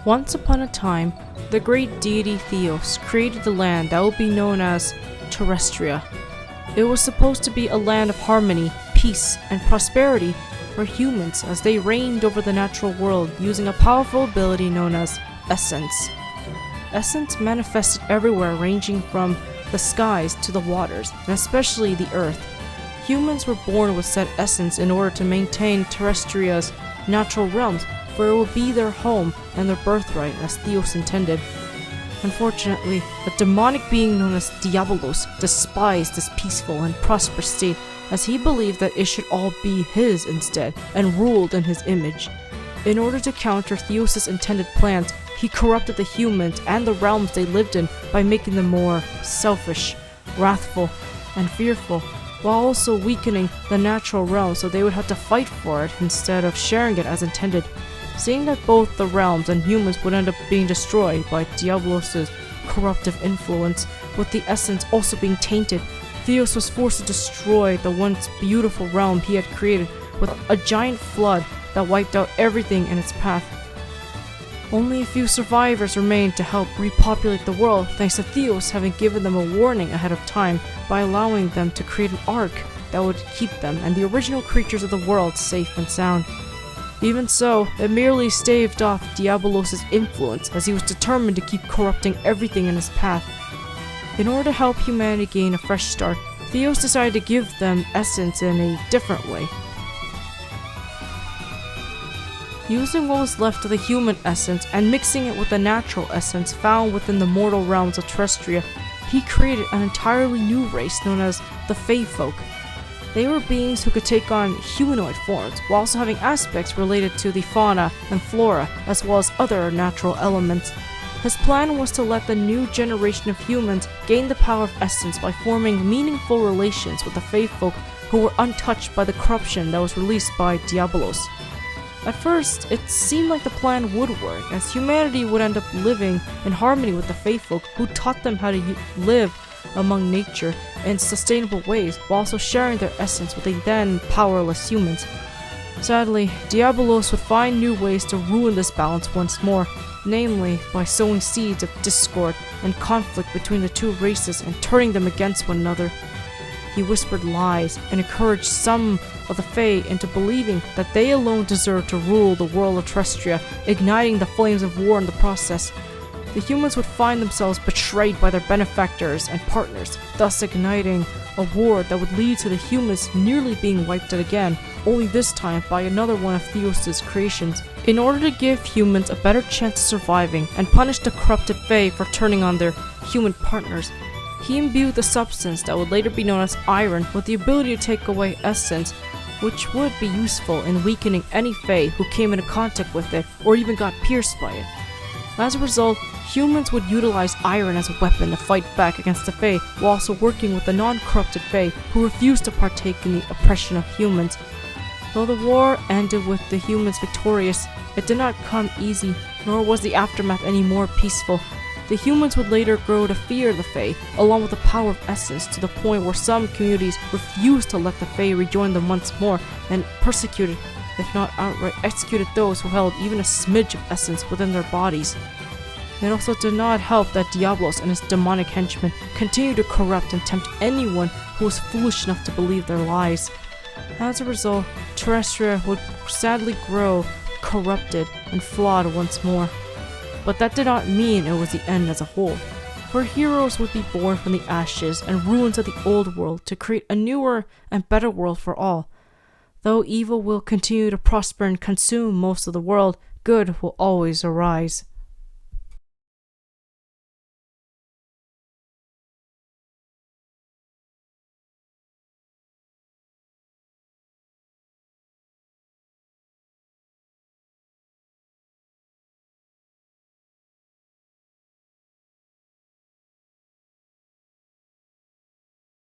Once upon a time, the great deity Theos created the land that would be known as Terrestria. It was supposed to be a land of harmony, peace, and prosperity for humans as they reigned over the natural world using a powerful ability known as Essence. Essence manifested everywhere, ranging from the skies to the waters, and especially the earth. Humans were born with said essence in order to maintain Terrestria's natural realms, for it would be their home and their birthright as Theos intended. Unfortunately, a demonic being known as Diabolos despised this peaceful and prosperous state, as he believed that it should all be his instead, and ruled in his image. In order to counter Theos' intended plans, he corrupted the humans and the realms they lived in by making them more selfish, wrathful, and fearful, while also weakening the natural realm so they would have to fight for it instead of sharing it as intended. Seeing that both the realms and humans would end up being destroyed by Diabolos' corruptive influence, with the essence also being tainted, Theos was forced to destroy the once beautiful realm he had created with a giant flood that wiped out everything in its path. Only a few survivors remained to help repopulate the world, thanks to Theos having given them a warning ahead of time by allowing them to create an ark that would keep them and the original creatures of the world safe and sound. Even so, it merely staved off Diabolos' influence, as he was determined to keep corrupting everything in his path. In order to help humanity gain a fresh start, Theos decided to give them essence in a different way. Using what was left of the human essence and mixing it with the natural essence found within the mortal realms of Terrestria, he created an entirely new race known as the Fae Folk. They were beings who could take on humanoid forms, while also having aspects related to the fauna and flora, as well as other natural elements. His plan was to let the new generation of humans gain the power of essence by forming meaningful relations with the Fae Folk who were untouched by the corruption that was released by Diabolos. At first, it seemed like the plan would work, as humanity would end up living in harmony with the Fae Folk who taught them how to live among nature in sustainable ways, while also sharing their essence with the then powerless humans. Sadly, Diabolos would find new ways to ruin this balance once more, namely by sowing seeds of discord and conflict between the two races and turning them against one another. He whispered lies and encouraged some of the Fae into believing that they alone deserved to rule the world of Terrestria, igniting the flames of war in the process. The humans would find themselves betrayed by their benefactors and partners, thus igniting a war that would lead to the humans nearly being wiped out again, only this time by another one of Theos' creations. In order to give humans a better chance of surviving and punish the corrupted Fae for turning on their human partners, he imbued the substance that would later be known as iron with the ability to take away essence, which would be useful in weakening any Fae who came into contact with it or even got pierced by it. As a result, humans would utilize iron as a weapon to fight back against the Fae, while also working with the non-corrupted Fae who refused to partake in the oppression of humans. Though the war ended with the humans victorious, it did not come easy, nor was the aftermath any more peaceful. The humans would later grow to fear the Fae, along with the power of essence, to the point where some communities refused to let the Fae rejoin them once more, and persecuted, if not outright executed, those who held even a smidge of essence within their bodies. It also did not help that Diabolos and his demonic henchmen continued to corrupt and tempt anyone who was foolish enough to believe their lies. As a result, Terrestria would sadly grow corrupted and flawed once more. But that did not mean it was the end as a whole, for heroes would be born from the ashes and ruins of the old world to create a newer and better world for all. Though evil will continue to prosper and consume most of the world, good will always arise.